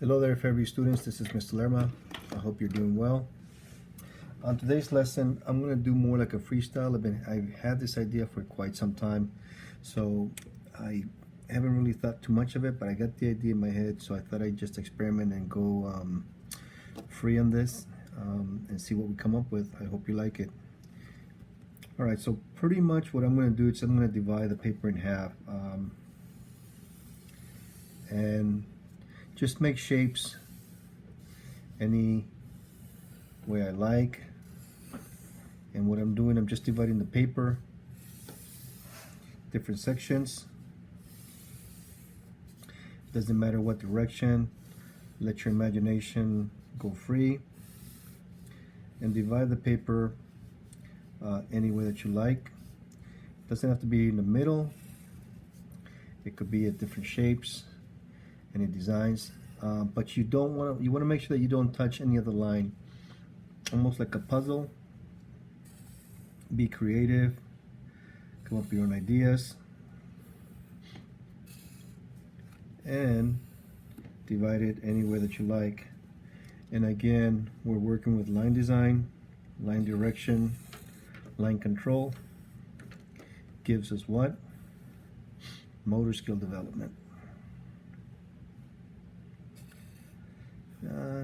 Hello there, Fairview students. This is Mr. Lerma. I hope you're doing well. On today's lesson, I'm going to do more like a freestyle. I've had this idea for quite some time, so I haven't really thought too much of it, but I got the idea in my head, so I thought I'd just experiment and go free on this and see what we come up with. I hope you like it. Alright, so pretty much what I'm going to do is I'm going to divide the paper in half and just make shapes any way I like. And what I'm doing, I'm just dividing the paper, different sections. Doesn't matter what direction, let your imagination go free, and divide the paper any way that you like. Doesn't have to be in the middle, it could be at different shapes, any designs, but you want to make sure that you don't touch any other line. Almost like a puzzle. Be creative, come up with your own ideas, and divide it any way that you like. And again, we're working with line design, line direction, line control. Gives us what? Motor skill development.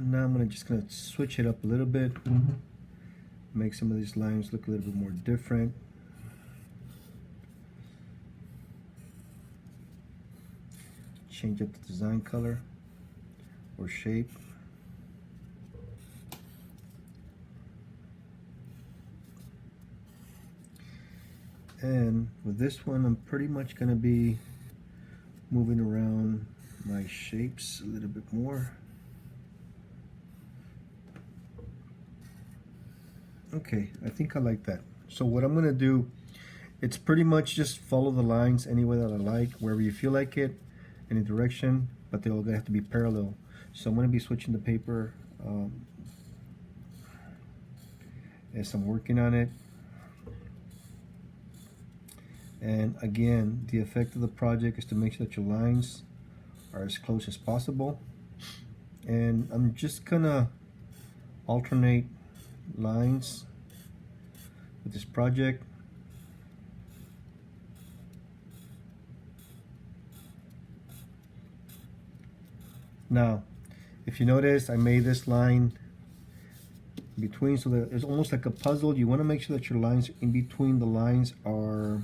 Now I'm just going to switch it up a little bit, make some of these lines look a little bit more different. Change up the design color or shape. And with this one, I'm pretty much going to be moving around my shapes a little bit more. Okay, I think I like that. So what I'm going to do, it's pretty much just follow the lines any way that I like, wherever you feel like it, any direction, but they all have to be parallel. So I'm going to be switching the paper as I'm working on it. And again, the effect of the project is to make sure that your lines are as close as possible. And I'm just going to alternate lines with this project. Now, if you notice, I made this line between, so that it's almost like a puzzle. You want to make sure that your lines in between the lines are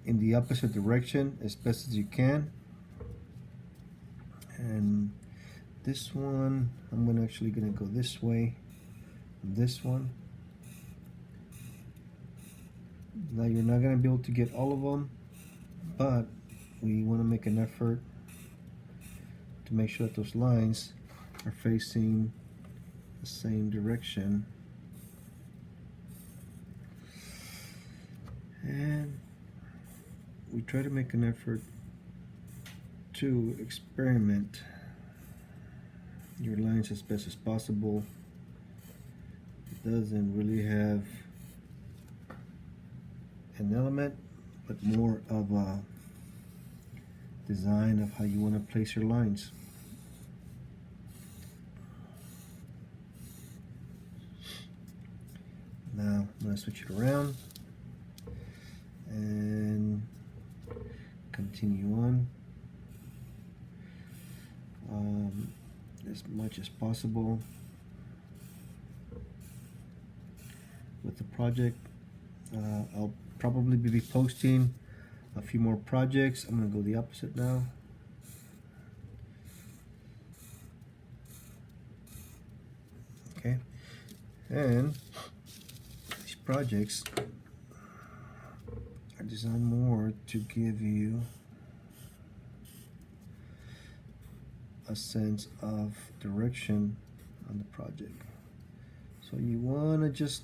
in the opposite direction as best as you can. And this one, I'm actually going to go this way. This one. Now you're not going to be able to get all of them, but we want to make an effort to make sure that those lines are facing the same direction. And we try to make an effort to experiment your lines as best as possible. It doesn't really have an element, but more of a design of how you want to place your lines. Now I'm going to switch it around and continue on as much as possible with the project. I'll probably be posting a few more projects. I'm going to go the opposite now. Okay, and these projects are designed more to give you a sense of direction on the project. So you want to just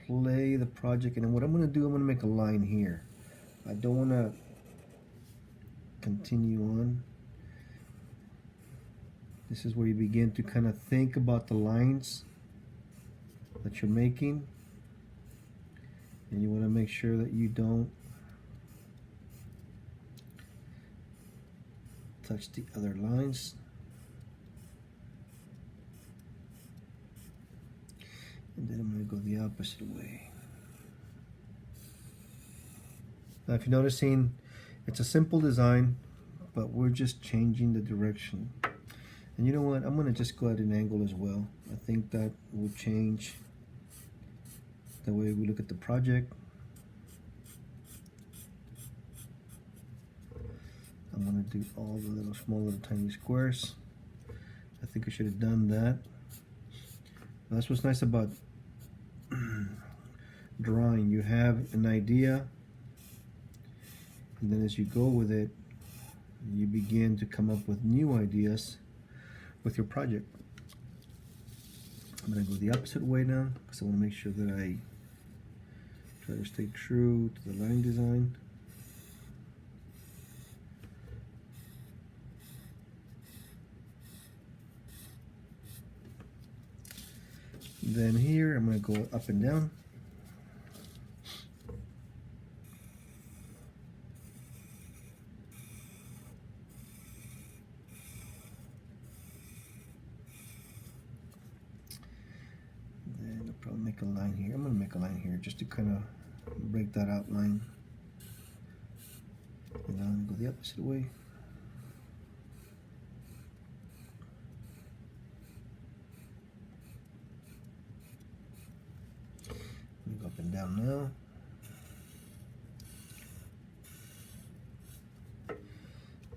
play the project, and what I'm going to do, I'm going to make a line here. I don't want to continue on. This is where you begin to kind of think about the lines that you're making, and you want to make sure that you don't touch the other lines. And then I'm going to go the opposite way. Now if you're noticing, it's a simple design, but we're just changing the direction. And you know what, I'm going to just go at an angle as well. I think that will change the way we look at the project. I'm going to do all the little small little tiny squares. I think I should have done that. That's what's nice about drawing. You have an idea, and then as you go with it, you begin to come up with new ideas with your project. I'm going to go the opposite way now because I want to make sure that I try to stay true to the line design. Then here I'm going to go up and down. Then I'll probably make a line here. I'm going to make a line here just to kind of break that outline. And then I'm going to go the opposite way. Go up and down now.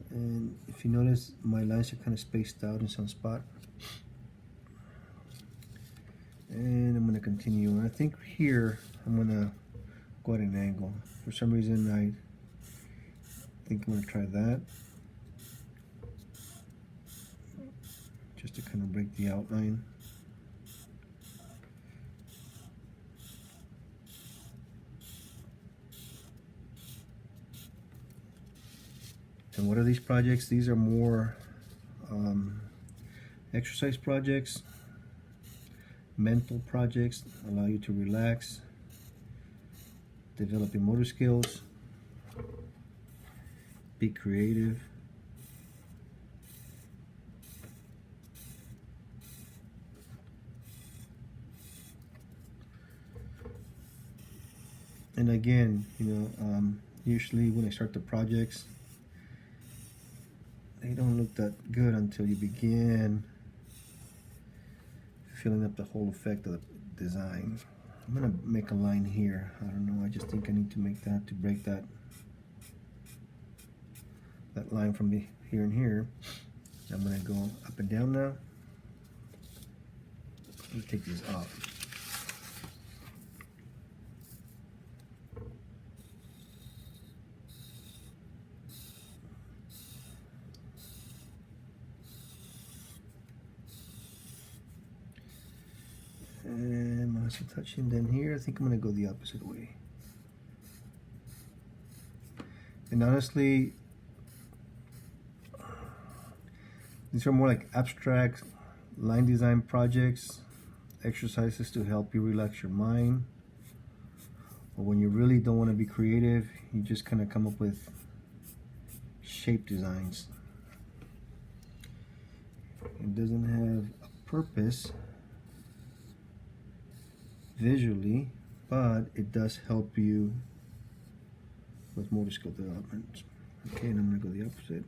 And if you notice, my lines are kind of spaced out in some spot. And I'm going to continue. And I think here I'm going to go at an angle. For some reason, I think I'm going to try that. Just to kind of break the outline. And what are these projects? These are more exercise projects, mental projects, allow you to relax, develop your motor skills, be creative. And again, you know, usually when I start the projects, they don't look that good until you begin filling up the whole effect of the design. I'm gonna make a line here. I don't know, I just think I need to make that to break that line from here and here. I'm gonna go up and down now. Let me take these off. And I'm also touching then here. I think I'm going to go the opposite way. And honestly, these are more like abstract line design projects, exercises to help you relax your mind. Or when you really don't want to be creative, you just kind of come up with shape designs. It doesn't have a purpose visually, but it does help you with motor skill development. Okay, and I'm going to go the opposite.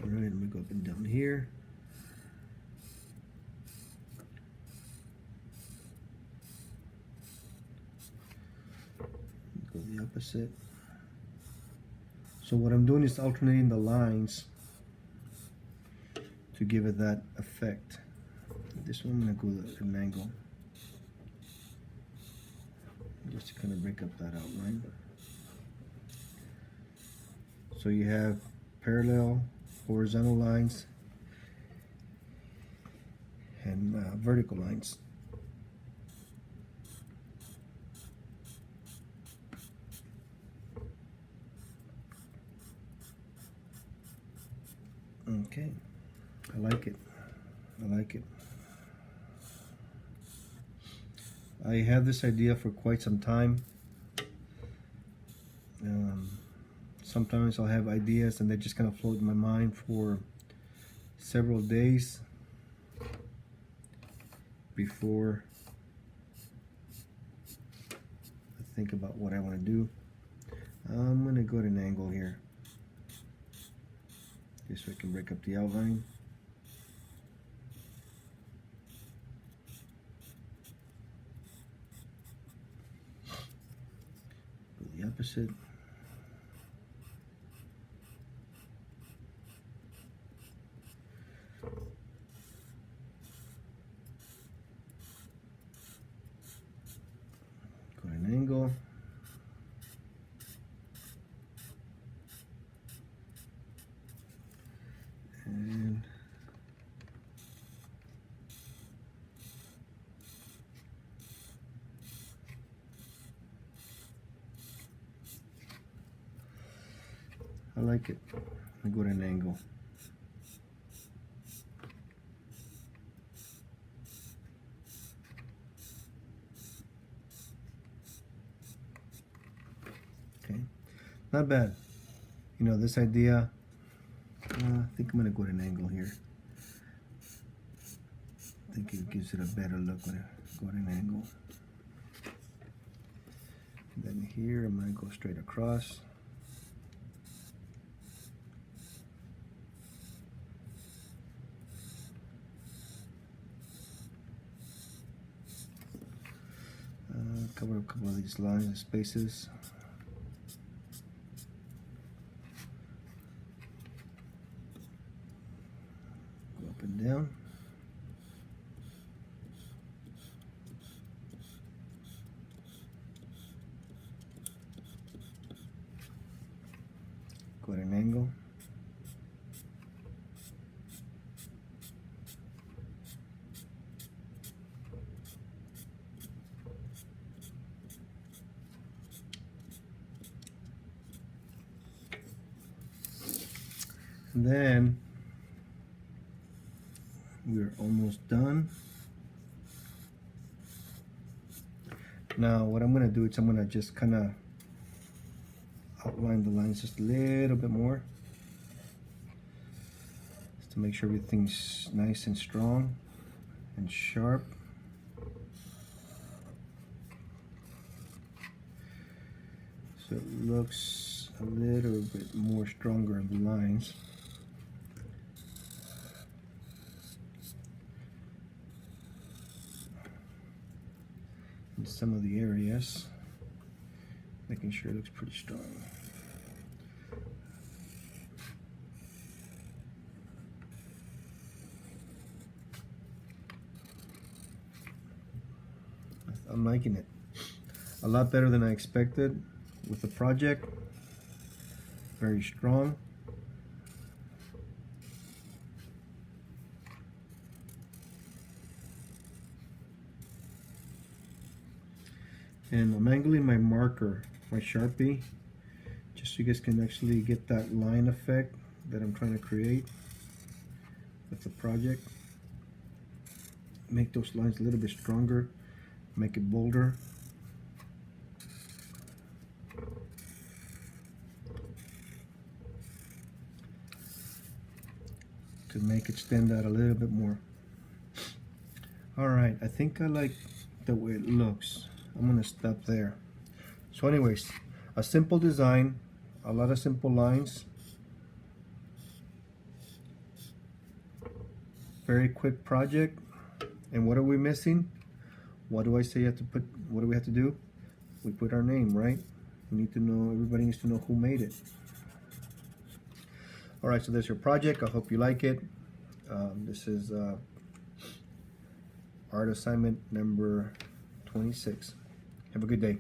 Alright, I'm going to go up and down here. Go the opposite. So what I'm doing is alternating the lines to give it that effect. This one I'm going to go at an angle, just to kind of break up that outline. So you have parallel, horizontal lines, and vertical lines. Okay, I like it. I like it. I had this idea for quite some time. Sometimes I'll have ideas and they just kind of float in my mind for several days before I think about what I want to do. I'm going to go at an angle here just so I can break up the outline. Go the opposite. Go at an angle. And I like it. I go at an angle. Okay, not bad. You know, this idea, I think I'm going to go at an angle here. I think it gives it a better look when I go at an angle. And then here, I'm going to go straight across. Cover a couple of these lines and spaces. Go up and down. Go at an angle. And then we're almost done. Now what I'm going to do is I'm going to just kind of outline the lines just a little bit more, just to make sure everything's nice and strong and sharp. So it looks a little bit more stronger in the lines. In some of the areas, making sure it looks pretty strong. I'm liking it. A lot better than I expected with the project. Very strong. And I'm angling my marker, my Sharpie, just so you guys can actually get that line effect that I'm trying to create with the project. Make those lines a little bit stronger, make it bolder. To make it stand out a little bit more. Alright, I think I like the way it looks. I'm gonna stop there. So anyways, a simple design, a lot of simple lines, very quick project. And what are we missing? What do I say you have to put? What do we have to do? We put our name, right? We need to know, everybody needs to know who made it. Alright, so there's your project. I hope you like it. This is art assignment number 26. Have a good day.